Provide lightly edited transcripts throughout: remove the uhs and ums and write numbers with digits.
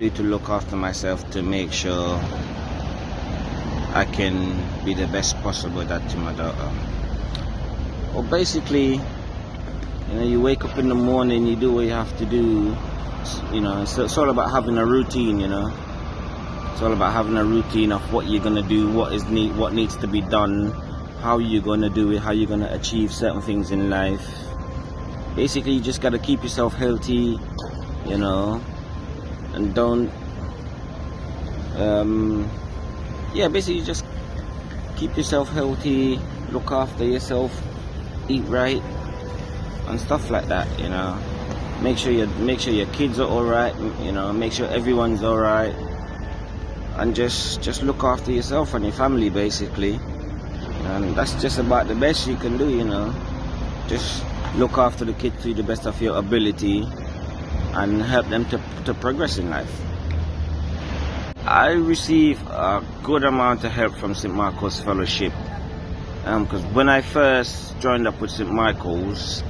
Need to look after myself to make sure I can be the best possible dad to my daughter. Well, basically, you wake up in the morning, you do what you have to do. It's all about having a routine. It's all about having a routine of what you're gonna do, what needs to be done, how you're gonna do it, how you're gonna achieve certain things in life. Basically, you just gotta keep yourself healthy, and don't basically just keep yourself healthy, look after yourself, eat right and stuff like that. Make sure your kids are all right, make sure everyone's all right, and just look after yourself and your family, basically. And that's just about the best you can do. Just look after the kids to the best of your ability and help them to progress in life. I receive a good amount of help from St. Michael's Fellowship, because when I first joined up with St. Michael's,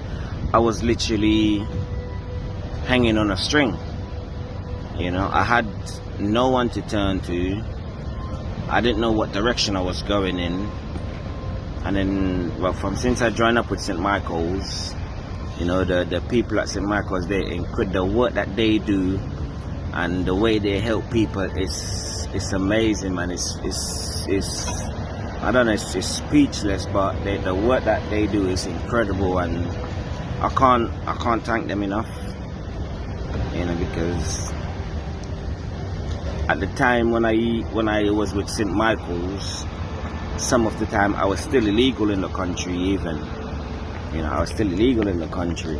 I was literally hanging on a string. I had no one to turn to. I didn't know what direction I was going in. And then, since I joined up with St. Michael's, the people at St. Michael's, the work that they do and the way they help people it's amazing, man. It's I don't know, it's speechless, but the work that they do is incredible, and I can't thank them enough. Because at the time when I was with St. Michael's, some of the time I was still illegal in the country. Even I was still illegal in the country,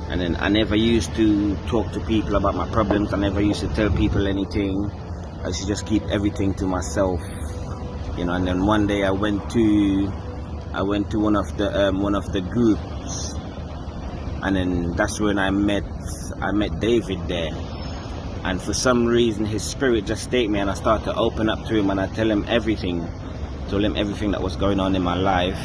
and then I never used to talk to people about my problems. I never used to tell people anything. I used to just keep everything to myself. And then one day I went to one of the groups, and then that's when I met David there. And for some reason his spirit just stayed me, and I started to open up to him, and I told him everything that was going on in my life,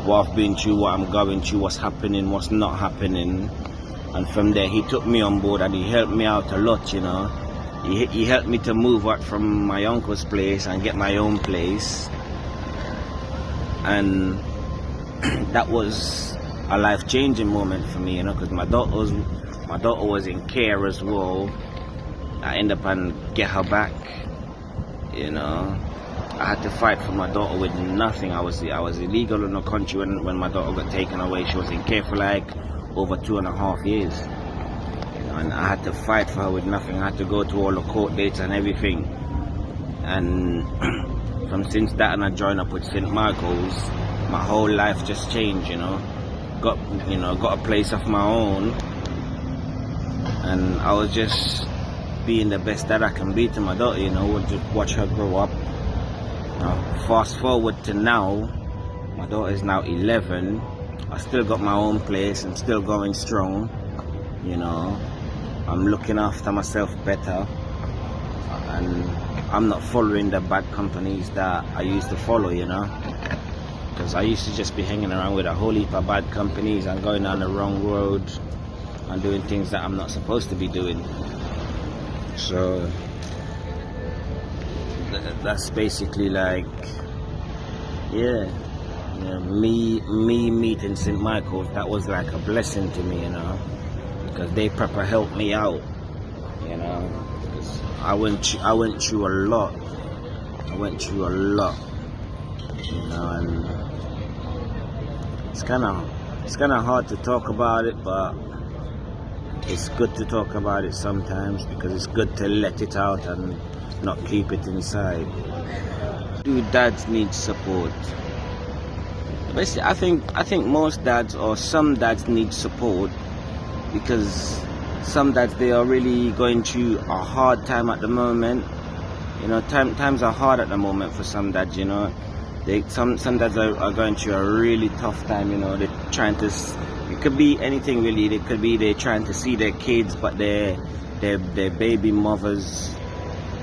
what I've been through, what I'm going through, what's happening, what's not happening. And from there he took me on board, and he helped me out a lot. He helped me to move out from my uncle's place and get my own place, and that was a life-changing moment for me, because my daughter was in care as well. I ended up and get her back. I had to fight for my daughter with nothing. I was illegal in the country when my daughter got taken away. She was in care for like over 2.5 years. And I had to fight for her with nothing. I had to go to all the court dates and everything. And since that, and I joined up with St. Michael's, my whole life just changed. Got a place of my own, and I was just being the best that I can be to my daughter. Just watch her grow up. Fast forward to now, my daughter is now 11. I still got my own place and still going strong. I'm looking after myself better, and I'm not following the bad companies that I used to follow, because I used to just be hanging around with a whole heap of bad companies and going down the wrong road and doing things that I'm not supposed to be doing. So that's basically like, me meeting St. Michael's, that was like a blessing to me, because they proper helped me out, because I went through a lot. And it's kind of hard to talk about it, but it's good to talk about it sometimes, because it's good to let it out and not keep it inside. Do dads need support? Basically, I think most dads, or some dads, need support, because some dads, they are really going through a hard time at the moment. Times are hard at the moment for some dads. Some dads are going through a really tough time. They're trying to. It could be anything really. It could be they're trying to see their kids, but their baby mothers,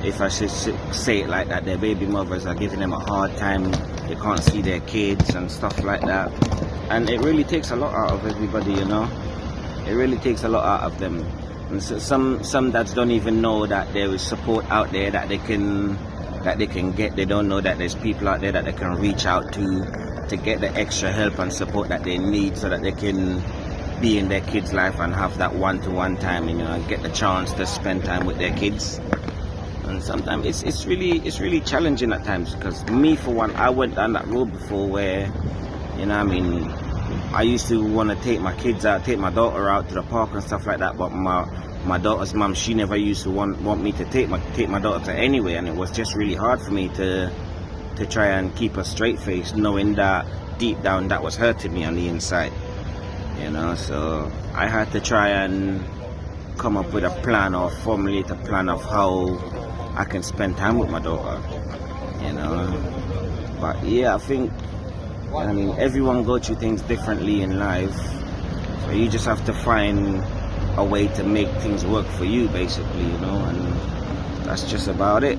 if I should say it like that, their baby mothers are giving them a hard time. They can't see their kids and stuff like that. And it really takes a lot out of everybody. It really takes a lot out of them. And so some dads don't even know that there is support out there that they can get. They don't know that there's people out there that they can reach out to get the extra help and support that they need, so that they can be in their kids' life and have that one-to-one time, and get the chance to spend time with their kids. And sometimes it's really challenging at times, because me, for one, I went down that road before where, I used to want to take my kids out, take my daughter out to the park and stuff like that, but my daughter's mum, she never used to want me to take my daughter to anywhere, and it was just really hard for me to try and keep a straight face, knowing that deep down that was hurting me on the inside, so I had to try and come up with a plan, or formulate a plan of how I can spend time with my daughter, but yeah, I think, everyone goes through things differently in life, so you just have to find a way to make things work for you, basically, and that's just about it.